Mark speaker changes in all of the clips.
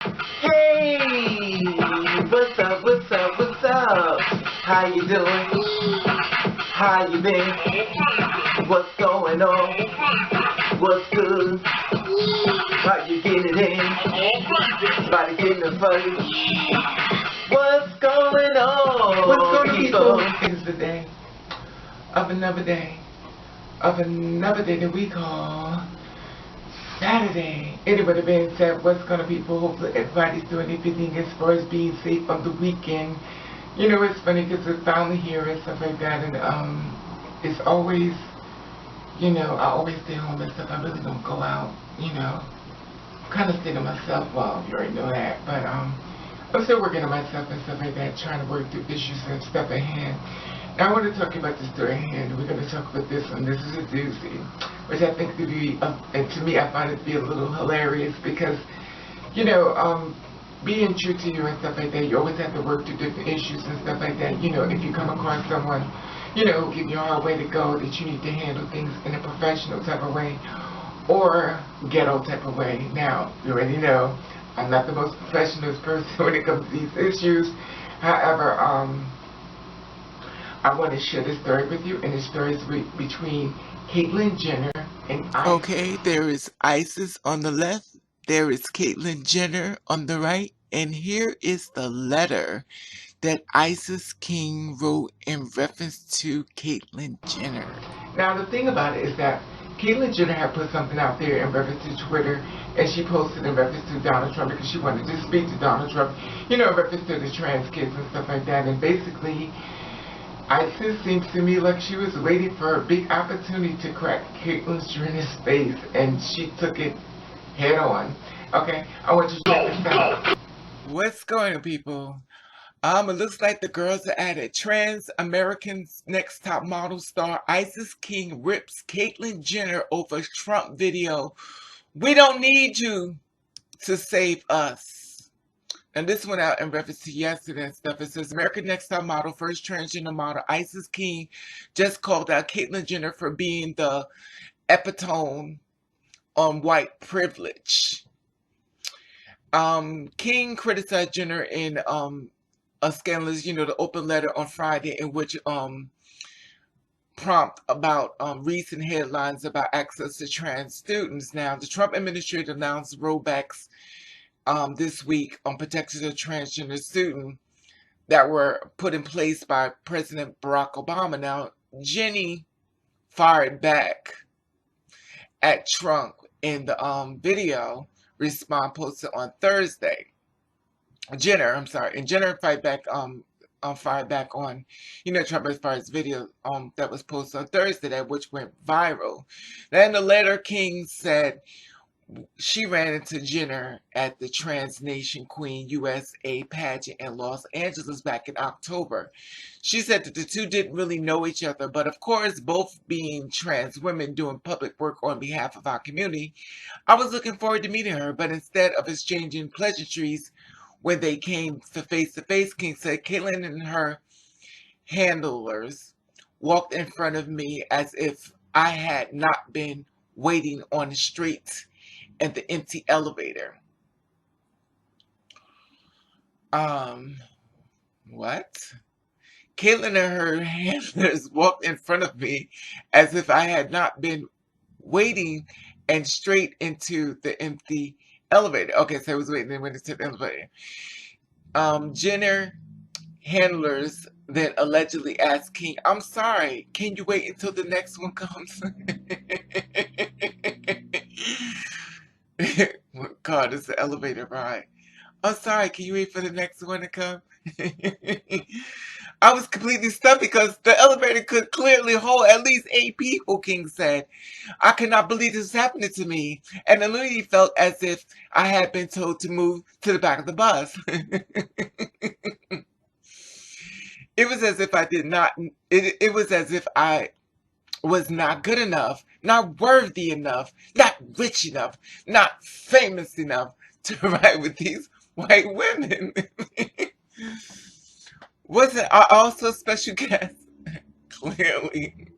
Speaker 1: Hey, what's up, what's up, what's up? How you doing? How you been? What's going on? What's good? How you getting it in? Body getting the fuzzy. What's going on?
Speaker 2: What's going on,
Speaker 1: people?
Speaker 2: It is the day of another day that we call Saturday. Anyway, the being said, what's going to people? Hopefully everybody's doing everything as far as being safe on the weekend. You know, it's funny because we're finally here and stuff like that, and it's always, you know, I always stay home and stuff. I really don't go out, you know. Kind of stay to myself. Well, you already know that, but I'm still working on myself and stuff like that, trying to work through issues and stuff at hand. Now I want to talk about the story at hand. We're going to talk about this one. This is a doozy, which I think could be, and to me, I find it to be a little hilarious because, you know, being true to you and stuff like that, you always have to work through different issues and stuff like that. You know, if you come across someone, you know, who gives you a hard way to go, that you need to handle things in a professional type of way or ghetto type of way. Now, you already know, I'm not the most professional person when it comes to these issues. However, I want to share this story with you, and the story is between Caitlyn Jenner and Isis.
Speaker 3: Okay, there is Isis on the left, there is Caitlyn Jenner on the right, and here is the letter that Isis King wrote in reference to Caitlyn Jenner.
Speaker 2: Now, the thing about it is that Caitlyn Jenner had put something out there in reference to Twitter, and she posted in reference to Donald Trump because she wanted to speak to Donald Trump, you know, in reference to the trans kids and stuff like that. And basically, Isis seems to me like she was waiting for a big opportunity to crack Caitlyn Jenner's face, and she took it head on. Okay, I want you to check this out.
Speaker 3: What's going on, people? It looks like the girls are at it. Trans American's Next Top Model star Isis King rips Caitlyn Jenner over Trump video. We don't need you to save us. And this went out in reference to yesterday and stuff. It says American Next Top Model, first transgender model, Isis King, just called out Caitlyn Jenner for being the epitome on white privilege. King criticized Jenner in a scandalous, you know, the open letter on Friday in which prompt about recent headlines about access to trans students. Now, the Trump administration announced rollbacks this week on protection of transgender students that were put in place by President Barack Obama. Now, Jenny fired back at Trump in the video response posted on Thursday. Jenner fired back on, you know, Trump as far as video that was posted on Thursday, that which went viral. Then the letter King said she ran into Jenner at the TransNation Queen USA Pageant in Los Angeles back in October. She said that the two didn't really know each other, but of course, both being trans women doing public work on behalf of our community, I was looking forward to meeting her, but instead of exchanging pleasantries when they came to face, King said Caitlyn and her handlers walked in front of me as if I had not been waiting on the streets and the empty elevator. What? Caitlyn and her handlers walked in front of me as if I had not been waiting and straight into the empty elevator. Okay, so I was waiting and went into the elevator. Jenner handlers then allegedly asked King, I'm sorry, can you wait until the next one comes? God, it's the elevator ride. I'm sorry, can you wait for the next one to come? I was completely stunned because the elevator could clearly hold at least 8 people, King said. I cannot believe this is happening to me. And it literally felt as if I had been told to move to the back of the bus. It was as if I did not, it was as if I was not good enough, not worthy enough, not rich enough, not famous enough to ride with these white women. Wasn't I also a special guest? Clearly.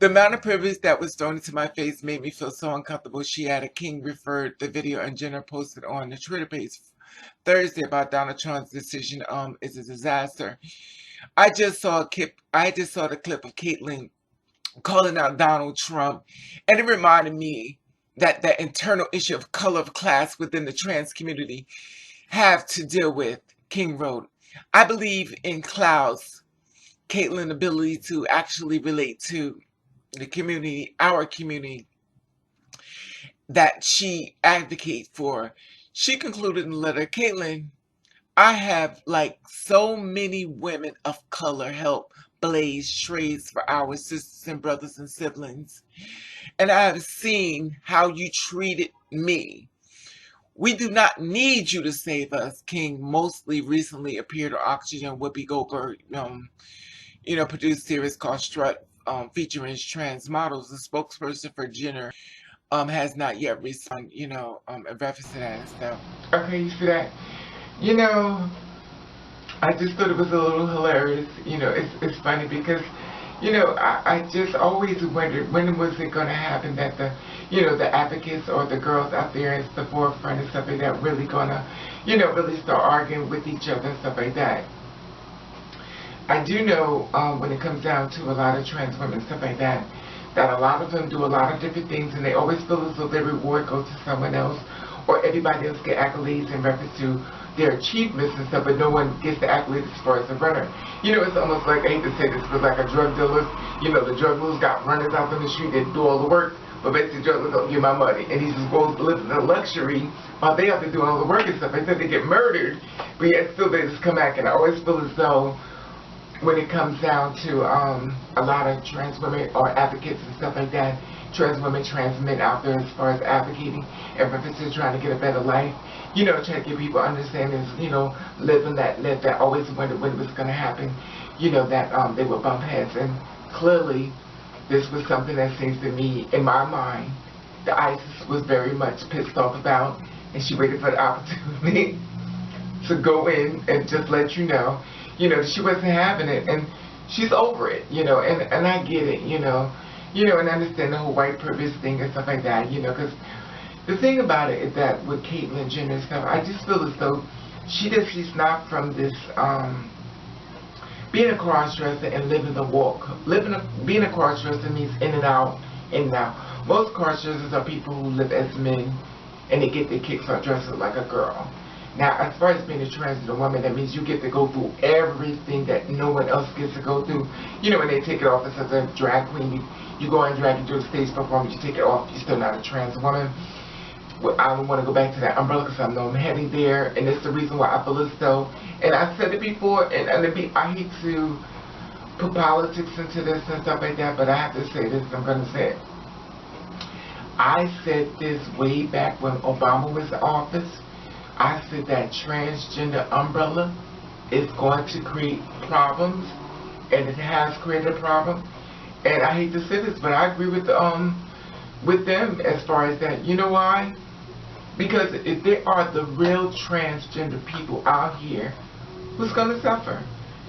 Speaker 3: The amount of privilege that was thrown into my face made me feel so uncomfortable. She added. King referred the video and Jenner posted on the Twitter page Thursday about Donald Trump's decision is a disaster. I just saw the clip of Caitlyn calling out Donald Trump, and it reminded me that the internal issue of color of class within the trans community have to deal with. King wrote, I believe in Cloud's, Caitlyn's ability to actually relate to the community, our community, that she advocates for. She concluded in the letter, Caitlyn, I have, like so many women of color, helped blaze trails for our sisters and brothers and siblings. And I have seen how you treated me. We do not need you to save us. King mostly recently appeared on Oxygen. Whoopi Goldberg, produced series called Strut, featuring trans models. The spokesperson for Jenner has not yet responded, in reference to that and stuff.
Speaker 2: Okay, you see that? I just thought it was a little hilarious. It's funny because, I just always wondered when was it going to happen that the advocates or the girls out there at the forefront and stuff like that really going to, really start arguing with each other and stuff like that. I do know when it comes down to a lot of trans women and stuff like that a lot of them do a lot of different things and they always feel as though their reward goes to someone else or everybody else get accolades in reference to their achievements and stuff, but no one gets the accolades as far as the runner. It's almost like, I hate to say this, but like a drug dealer, the drug dealers got runners out on the street that do all the work, but basically drug dealers don't give my money. And he just goes to live in the luxury while they have to do all the work and stuff. I said they get murdered, but yet still they just come back. And I always feel as though when it comes down to a lot of trans women or advocates and stuff like that, trans women, trans men out there as far as advocating and reference to trying to get a better life, trying to get people understanding, living that live that always wondered when it was going to happen, that they would bump heads. And clearly, this was something that seems to me, in my mind, the ISIS was very much pissed off about, and she waited for the opportunity to go in and just let you know, she wasn't having it, and she's over it, and I get it, and I understand the whole white privilege thing and stuff like that, because the thing about it is that with Caitlyn Jenner and stuff, I just feel as though she's not from this, being a cross-dresser and living the walk. Being a cross-dresser means in and out, in and out. Most cross-dressers are people who live as men, and they get their kicks on dressing like a girl. Now, as far as being a transgender woman, that means you get to go through everything that no one else gets to go through. When they take it off as a drag queen, you go and drag, you do a stage performance, you take it off, you're still not a trans woman. Well, I don't want to go back to that umbrella because I know I'm heading there, and it's the reason why I feel as though, and I've said it before, and I hate to put politics into this and stuff like that, but I have to say this, I'm going to say it. I said this way back when Obama was in office. I said that transgender umbrella is going to create problems, and it has created a problem. And I hate to say this, but I agree with them as far as that. You know why? Because if there are the real transgender people out here, who's going to suffer?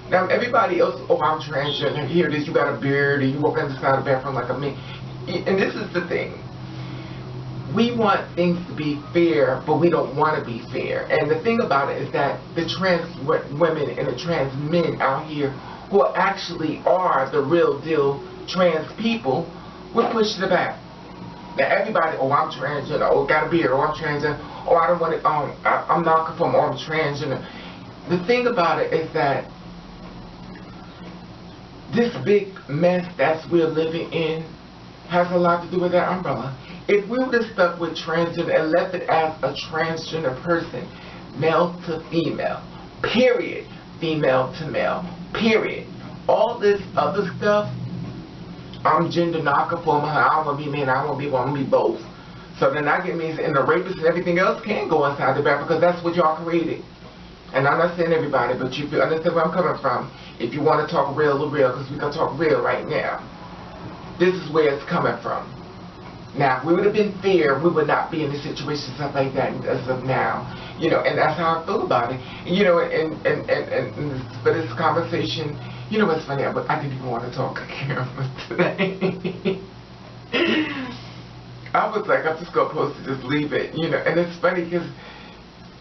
Speaker 2: Now, everybody else, oh, I'm transgender, here it is, you got a beard, and you walk inside the bathroom like a man. And this is the thing. We want things to be fair, but we don't want to be fair. And the thing about it is that the trans women and the trans men out here who actually are the real deal trans people, we're pushing it back. Now everybody, oh, I'm transgender, oh, got a beard, oh, I'm transgender, oh, I don't want it, I'm not conform, oh, I'm transgender. The thing about it is that this big mess that we're living in has a lot to do with that umbrella. If we would have stuck with transgender and left it as a transgender person, male to female, period, female to male, period. All this other stuff, I'm gender non-conforming, I want to be man, I want to be woman, I want to be both. So then that means, and the rapists and everything else can go inside the bathroom because that's what y'all created. And I'm not saying everybody, but you understand where I'm coming from. If you want to talk real, because we're going to talk real right now. This is where it's coming from. Now, if we would have been fair, we would not be in a situation stuff like that as of now. And that's how I feel about it. And for this conversation, You know what's funny? I didn't even want to talk to camera today. I was like, I'm just supposed to just leave it, you know. And it's funny because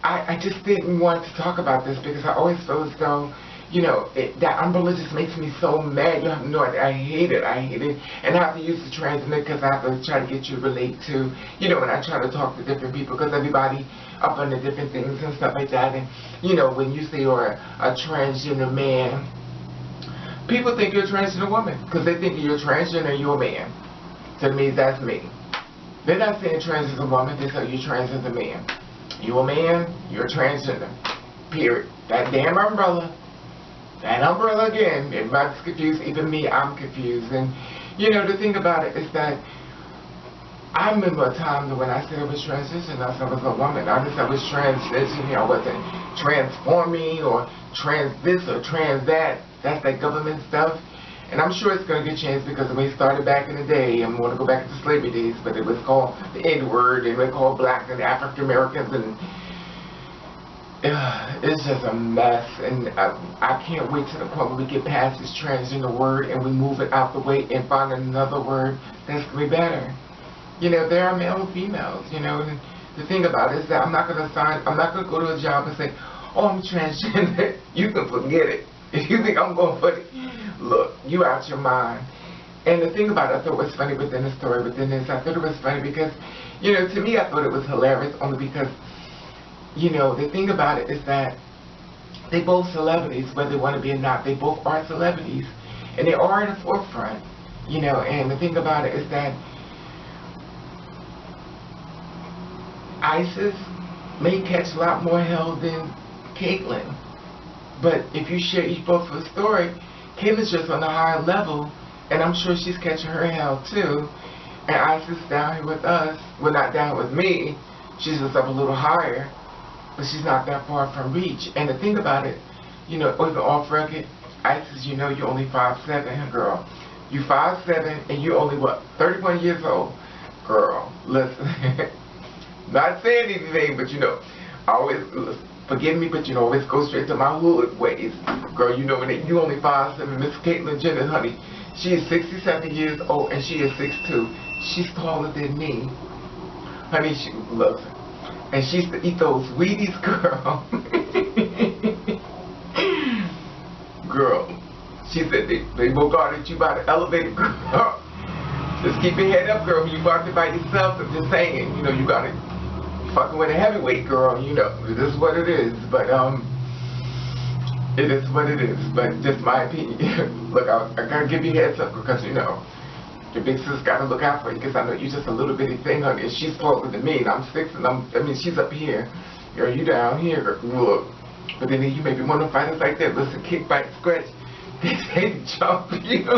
Speaker 2: I just didn't want to talk about this because I always feel as though, you know, that umbrella just makes me so mad. You have no idea. I hate it. I hate it. And I have to use the transgender because I have to try to get you to relate to, you know, when I try to talk to different people because everybody up on the different things and stuff like that. And, you know, when you say you're a transgender man, people think you're a transgender woman because they think you're a transgender and you're a man. So it means that's me. They're not saying trans as a woman, they say you're trans as a man. You a man, you're a transgender. Period. That damn umbrella. That umbrella again. Everybody's confused. Even me, I'm confused. And, you know, the thing about it is that I remember a time that when I said I was transitioning, I said I was a woman. I just said I was transitioning. I wasn't transforming or trans this or trans that. That's that government stuff. And I'm sure it's going to get changed because when we started back in the day, I'm going to go back to slavery days, but it was called the N-word, and we called blacks and African Americans, and it's just a mess. And I can't wait to the point where we get past this transgender word and we move it out the way and find another word that's going to be better. You know, there are male and females, you know, and the thing about it is that I'm not going to go to a job and say, oh, I'm transgender. You can forget it. If you think I'm going to put it, look, you out your mind. And the thing about it, I thought was funny within the story, within this, I thought it was funny because, you know, to me, I thought it was hilarious only because, you know, the thing about it is that they both celebrities, whether they want to be or not, they both are celebrities. And they are in the forefront, you know, and the thing about it is that ISIS may catch a lot more hell than Caitlyn. But if you share each both of the story, Caitlyn's just on a higher level, and I'm sure she's catching her hell too. And Isis down here with us, well, not down with me, she's just up a little higher, but she's not that far from reach. And the thing about it, you know, even off record, Isis, you know, you're only 5'7", girl. You 5'7", and you're only, what, 31 years old? Girl, listen, not saying anything, but you know, I always, listen, forgive me, but you know, always go straight to my hood ways. Girl, you know, when you only 5'7", Miss Caitlyn Jenner, honey, she is 67 years old and she is 6'2". She's taller than me. Honey, she loves her. And she used to eat those Wheaties, girl. Girl, she said they will guard at you by the elevator, girl. Just keep your head up, girl. When you walk it by yourself, I'm just saying, you know, you got it. Fucking with a heavyweight, girl, you know, it is what it is, but it is what it is, but just my opinion. Look, I gotta give you a heads up because, you know, your big sis gotta look out for you because I know you're just a little bitty thing, honey, and she's taller than me, and I'm 6, and I mean, she's up here, girl, you down here, girl, look, but then you may be one of the fighters like that, listen, kick, bite, scratch, they say jump you.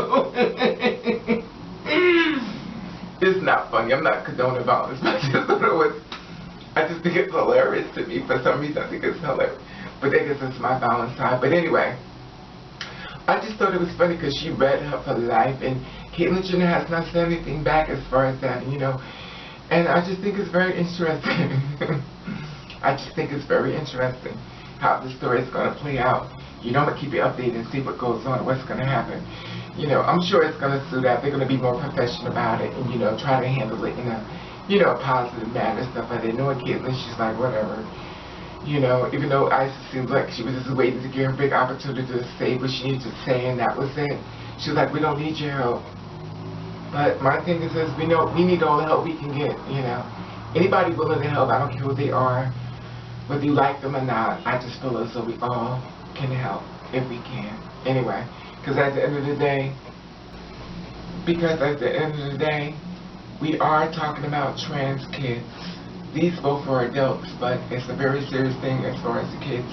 Speaker 2: It's not funny, I'm not condoning violence, but I just think it's hilarious to me. For some reason, I think it's hilarious. But I guess it's my violent side. But anyway, I just thought it was funny because she read her for life. And Caitlyn Jenner has not said anything back as far as that, you know. And I just think it's very interesting. I just think it's very interesting how the story is going to play out. You know, I'm going to keep you updated and see what goes on, what's going to happen. You know, I'm sure it's going to suit out. They're going to be more professional about it and, you know, try to handle it in a, you know, positive manner, stuff like that. Knowing Caitlyn, she's like, whatever. You know, even though Isis seems like she was just waiting to give her a big opportunity to say what she needed to say, and that was it. She was like, we don't need your help. But my thing is, we know we need all the help we can get, you know. Anybody willing to help, I don't care who they are, whether you like them or not, I just feel as though we all can help if we can. Anyway, because at the end of the day, we are talking about trans kids. These both are adults, but it's a very serious thing as far as the kids.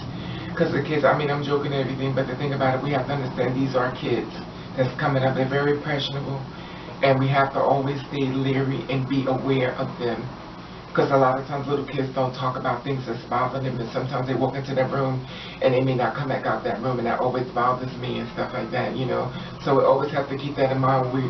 Speaker 2: Because the kids, I mean, I'm joking and everything, but the thing about it, we have to understand these are kids that's coming up. They're very impressionable, and we have to always stay leery and be aware of them. Because a lot of times little kids don't talk about things that's bothering them, and sometimes they walk into their room and they may not come back out that room, and that always bothers me and stuff like that, you know. So we always have to keep that in mind. We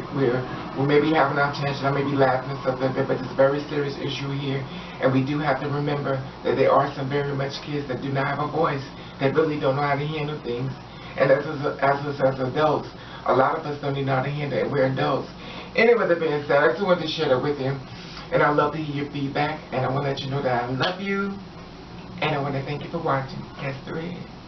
Speaker 2: may be having our attention, I may be laughing and stuff like that, but it's a very serious issue here, and we do have to remember that there are some very much kids that do not have a voice, that really don't know how to handle things, And as us as adults, a lot of us don't even know how to handle it. We're adults. Anyway, that being said, I just wanted to share that with you. And I love to hear your feedback. And I want to let you know that I love you. And I want to thank you for watching. Catch the Red.